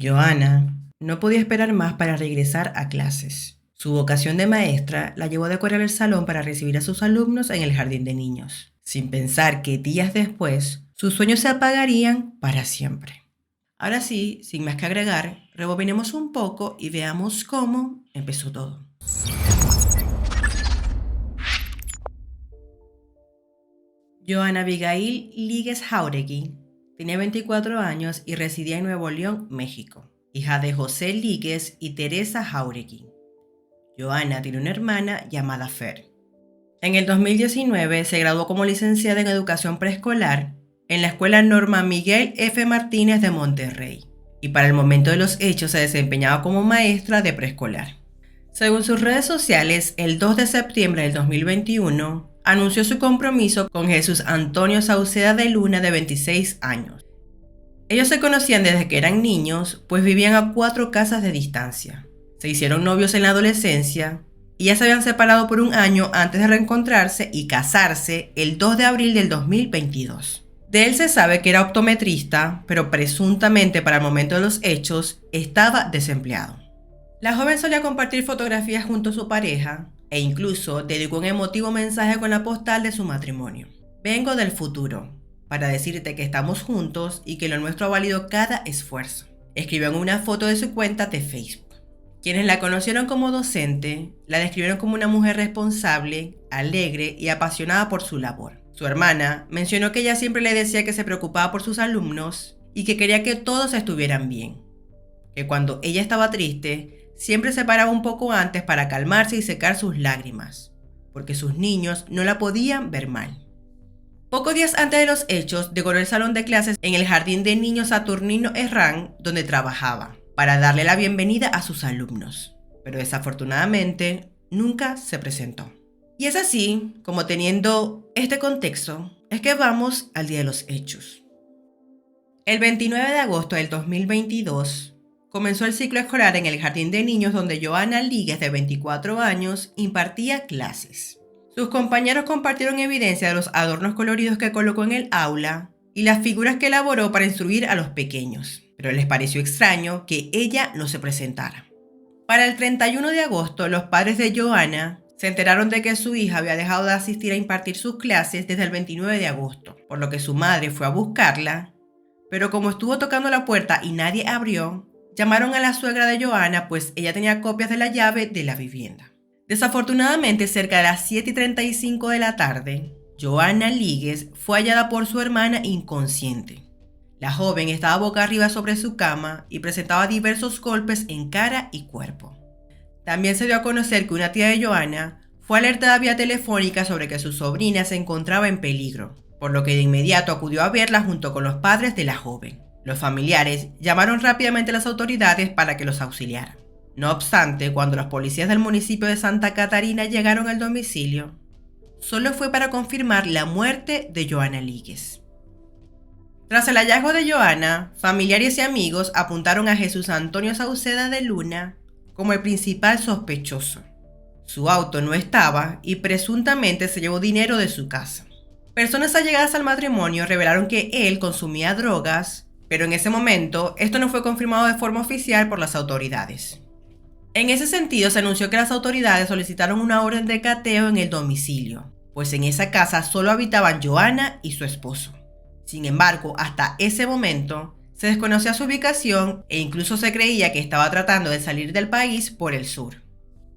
Johanna no podía esperar más para regresar a clases. Su vocación de maestra la llevó a decorar el salón para recibir a sus alumnos en el jardín de niños, sin pensar que días después sus sueños se apagarían para siempre. Ahora sí, sin más que agregar, rebobinemos un poco y veamos cómo empezó todo. Johanna Abigail Líguez Jáuregui tenía 24 años y residía en Nuevo León, México, hija de José Líguez y Teresa Jáuregui. Johanna tiene una hermana llamada Fer. En el 2019 se graduó como licenciada en educación preescolar en la Escuela Norma Miguel F. Martínez de Monterrey, y para el momento de los hechos se desempeñaba como maestra de preescolar. Según sus redes sociales, el 2 de septiembre del 2021 anunció su compromiso con Jesús Antonio Sauceda de Luna, de 26 años. Ellos se conocían desde que eran niños, pues vivían a 4 casas de distancia. Se hicieron novios en la adolescencia y ya se habían separado por un año antes de reencontrarse y casarse el 2 de abril del 2022. De él se sabe que era optometrista, pero presuntamente para el momento de los hechos estaba desempleado. La joven solía compartir fotografías junto a su pareja e incluso dedicó un emotivo mensaje con la postal de su matrimonio. Vengo del futuro para decirte que estamos juntos y que lo nuestro ha valido cada esfuerzo, escribió en una foto de su cuenta de Facebook. Quienes la conocieron como docente la describieron como una mujer responsable, alegre y apasionada por su labor. Su hermana mencionó que ella siempre le decía que se preocupaba por sus alumnos y que quería que todos estuvieran bien, que cuando ella estaba triste siempre se paraba un poco antes para calmarse y secar sus lágrimas, porque sus niños no la podían ver mal. Pocos días antes de los hechos, decoró el salón de clases en el jardín de niños Saturnino Herrán, donde trabajaba, para darle la bienvenida a sus alumnos, pero desafortunadamente nunca se presentó. Y es así, como teniendo este contexto, es que vamos al día de los hechos. El 29 de agosto del 2022, comenzó el ciclo escolar en el jardín de niños donde Johanna Líguez, de 24 años, impartía clases. Sus compañeros compartieron evidencia de los adornos coloridos que colocó en el aula y las figuras que elaboró para instruir a los pequeños, pero les pareció extraño que ella no se presentara. Para el 31 de agosto, los padres de Johanna se enteraron de que su hija había dejado de asistir a impartir sus clases desde el 29 de agosto, por lo que su madre fue a buscarla, pero como estuvo tocando la puerta y nadie abrió, llamaron a la suegra de Johanna, pues ella tenía copias de la llave de la vivienda. Desafortunadamente, cerca de las 7:35 de la tarde, Johanna Líguez fue hallada por su hermana inconsciente. La joven estaba boca arriba sobre su cama y presentaba diversos golpes en cara y cuerpo. También se dio a conocer que una tía de Johanna fue alertada vía telefónica sobre que su sobrina se encontraba en peligro, por lo que de inmediato acudió a verla junto con los padres de la joven. Los familiares llamaron rápidamente a las autoridades para que los auxiliaran. No obstante, cuando los policías del municipio de Santa Catarina llegaron al domicilio, solo fue para confirmar la muerte de Johanna Líguez. Tras el hallazgo de Johanna, familiares y amigos apuntaron a Jesús Antonio Sauceda de Luna como el principal sospechoso. Su auto no estaba y presuntamente se llevó dinero de su casa. Personas allegadas al matrimonio revelaron que él consumía drogas, pero en ese momento esto no fue confirmado de forma oficial por las autoridades. En ese sentido, se anunció que las autoridades solicitaron una orden de cateo en el domicilio, pues en esa casa solo habitaban Johanna y su esposo. Sin embargo, hasta ese momento se desconocía su ubicación e incluso se creía que estaba tratando de salir del país por el sur.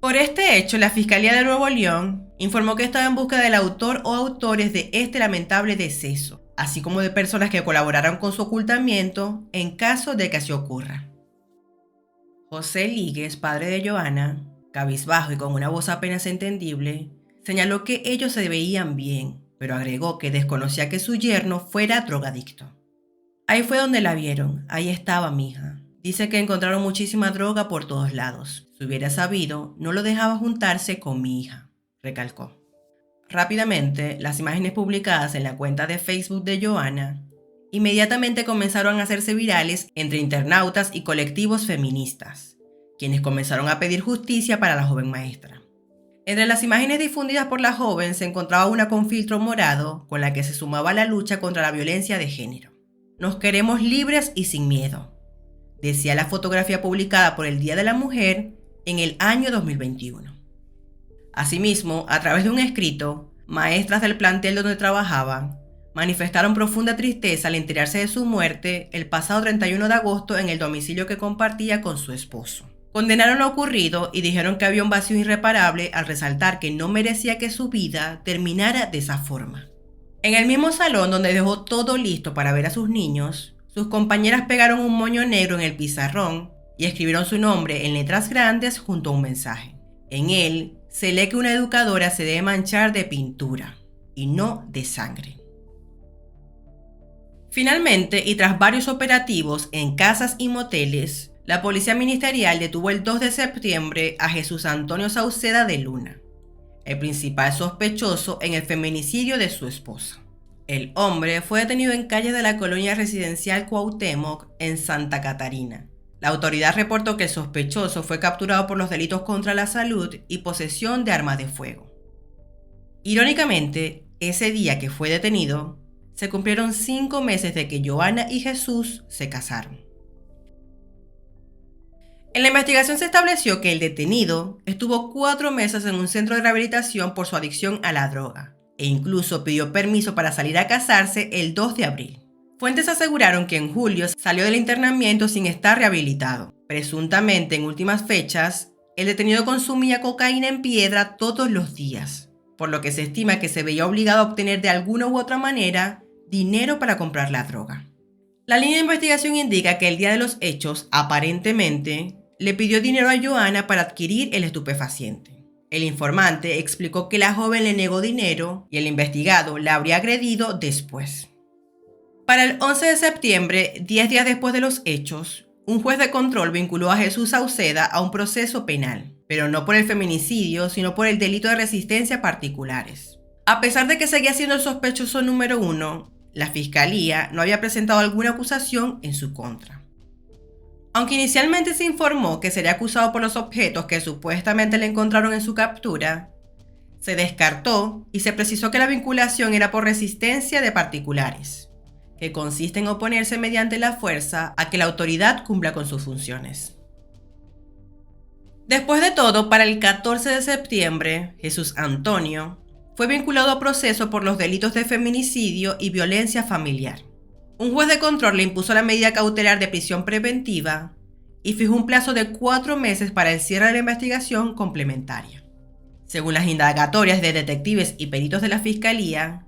Por este hecho, la Fiscalía de Nuevo León informó que estaba en busca del autor o autores de este lamentable deceso, así como de personas que colaboraran con su ocultamiento en caso de que así ocurra. José Líguez, padre de Johanna, cabizbajo y con una voz apenas entendible, señaló que ellos se veían bien, pero agregó que desconocía que su yerno fuera drogadicto. Ahí fue donde la vieron, ahí estaba mi hija. Dice que encontraron muchísima droga por todos lados. Si hubiera sabido, no lo dejaba juntarse con mi hija, recalcó. Rápidamente, las imágenes publicadas en la cuenta de Facebook de Johanna inmediatamente comenzaron a hacerse virales entre internautas y colectivos feministas, quienes comenzaron a pedir justicia para la joven maestra. Entre las imágenes difundidas por la joven se encontraba una con filtro morado con la que se sumaba la lucha contra la violencia de género. Nos queremos libres y sin miedo. decía la fotografía publicada por el Día de la Mujer en el año 2021. Asimismo, a través de un escrito, maestras del plantel donde trabajaban manifestaron profunda tristeza al enterarse de su muerte el pasado 31 de agosto en el domicilio que compartía con su esposo. Condenaron lo ocurrido y dijeron que había un vacío irreparable al resaltar que no merecía que su vida terminara de esa forma. En el mismo salón donde dejó todo listo para ver a sus niños, sus compañeras pegaron un moño negro en el pizarrón y escribieron su nombre en letras grandes junto a un mensaje. En él se lee que una educadora se debe manchar de pintura y no de sangre. Finalmente, y tras varios operativos en casas y moteles, la policía ministerial detuvo el 2 de septiembre a Jesús Antonio Sauceda de Luna, el principal sospechoso en el feminicidio de su esposa. El hombre fue detenido en calles de la colonia residencial Cuauhtémoc en Santa Catarina. La autoridad reportó que el sospechoso fue capturado por los delitos contra la salud y posesión de armas de fuego. Irónicamente, ese día que fue detenido, se cumplieron 5 meses de que Johanna y Jesús se casaron. En la investigación se estableció que el detenido estuvo 4 meses en un centro de rehabilitación por su adicción a la droga e incluso pidió permiso para salir a casarse el 2 de abril. Fuentes aseguraron que en julio salió del internamiento sin estar rehabilitado. Presuntamente, en últimas fechas, el detenido consumía cocaína en piedra todos los días, por lo que se estima que se veía obligado a obtener de alguna u otra manera dinero para comprar la droga. La línea de investigación indica que el día de los hechos, aparentemente, le pidió dinero a Johanna para adquirir el estupefaciente. El informante explicó que la joven le negó dinero y el investigado la habría agredido después. Para el 11 de septiembre, 10 días después de los hechos, un juez de control vinculó a Jesús Sauceda a un proceso penal, pero no por el feminicidio, sino por el delito de resistencia a particulares. A pesar de que seguía siendo el sospechoso número 1, la Fiscalía no había presentado alguna acusación en su contra. Aunque inicialmente se informó que sería acusado por los objetos que supuestamente le encontraron en su captura, se descartó y se precisó que la vinculación era por resistencia de particulares, que consiste en oponerse mediante la fuerza a que la autoridad cumpla con sus funciones. Después de todo, para el 14 de septiembre, Jesús Antonio fue vinculado a proceso por los delitos de feminicidio y violencia familiar. Un juez de control le impuso la medida cautelar de prisión preventiva y fijó un plazo de 4 meses para el cierre de la investigación complementaria. Según las indagatorias de detectives y peritos de la Fiscalía,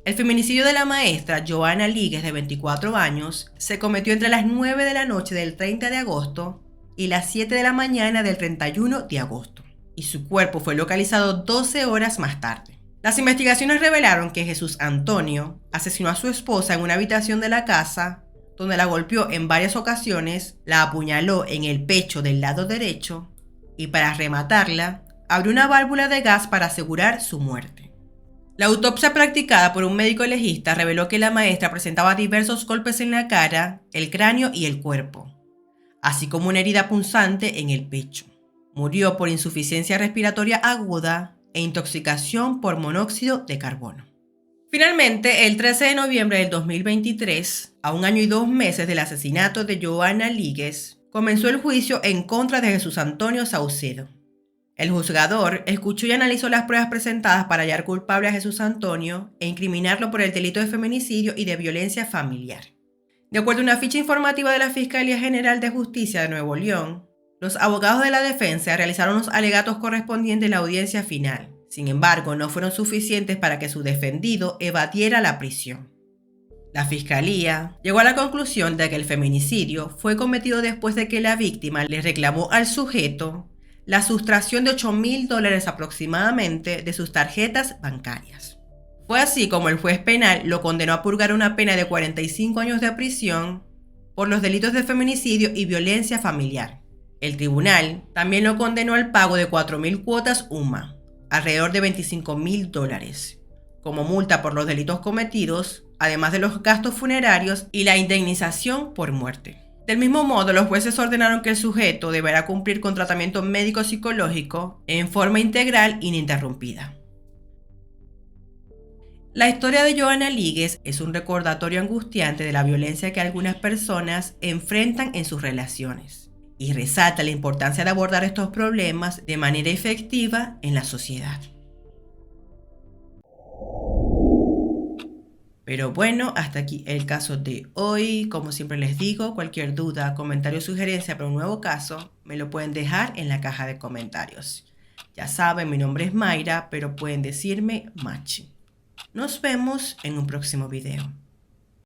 el feminicidio de la maestra Johanna Líguez, de 24 años, se cometió entre las 9 de la noche del 30 de agosto y las 7 de la mañana del 31 de agosto, y su cuerpo fue localizado 12 horas más tarde. Las investigaciones revelaron que Jesús Antonio asesinó a su esposa en una habitación de la casa, donde la golpeó en varias ocasiones, la apuñaló en el pecho del lado derecho y, para rematarla, abrió una válvula de gas para asegurar su muerte. La autopsia practicada por un médico legista reveló que la maestra presentaba diversos golpes en la cara, el cráneo y el cuerpo, así como una herida punzante en el pecho. Murió por insuficiencia respiratoria aguda e intoxicación por monóxido de carbono. Finalmente, el 13 de noviembre del 2023, a 1 año y 2 meses del asesinato de Johanna Líguez, comenzó el juicio en contra de Jesús Antonio Saucedo. El juzgador escuchó y analizó las pruebas presentadas para hallar culpable a Jesús Antonio e incriminarlo por el delito de feminicidio y de violencia familiar. De acuerdo a una ficha informativa de la Fiscalía General de Justicia de Nuevo León, los abogados de la defensa realizaron los alegatos correspondientes en la audiencia final. Sin embargo, no fueron suficientes para que su defendido evadiera la prisión. La Fiscalía llegó a la conclusión de que el feminicidio fue cometido después de que la víctima le reclamó al sujeto la sustracción de $8,000 aproximadamente de sus tarjetas bancarias. Fue así como el juez penal lo condenó a purgar una pena de 45 años de prisión por los delitos de feminicidio y violencia familiar. El tribunal también lo condenó al pago de 4,000 cuotas UMA, alrededor de $25,000, como multa por los delitos cometidos, además de los gastos funerarios y la indemnización por muerte. Del mismo modo, los jueces ordenaron que el sujeto deberá cumplir con tratamiento médico-psicológico en forma integral ininterrumpida. La historia de Johanna Líguez es un recordatorio angustiante de la violencia que algunas personas enfrentan en sus relaciones y resalta la importancia de abordar estos problemas de manera efectiva en la sociedad. Pero bueno, hasta aquí el caso de hoy. Como siempre les digo, cualquier duda, comentario o sugerencia para un nuevo caso, me lo pueden dejar en la caja de comentarios. Ya saben, mi nombre es Mayra, pero pueden decirme Machi. Nos vemos en un próximo video.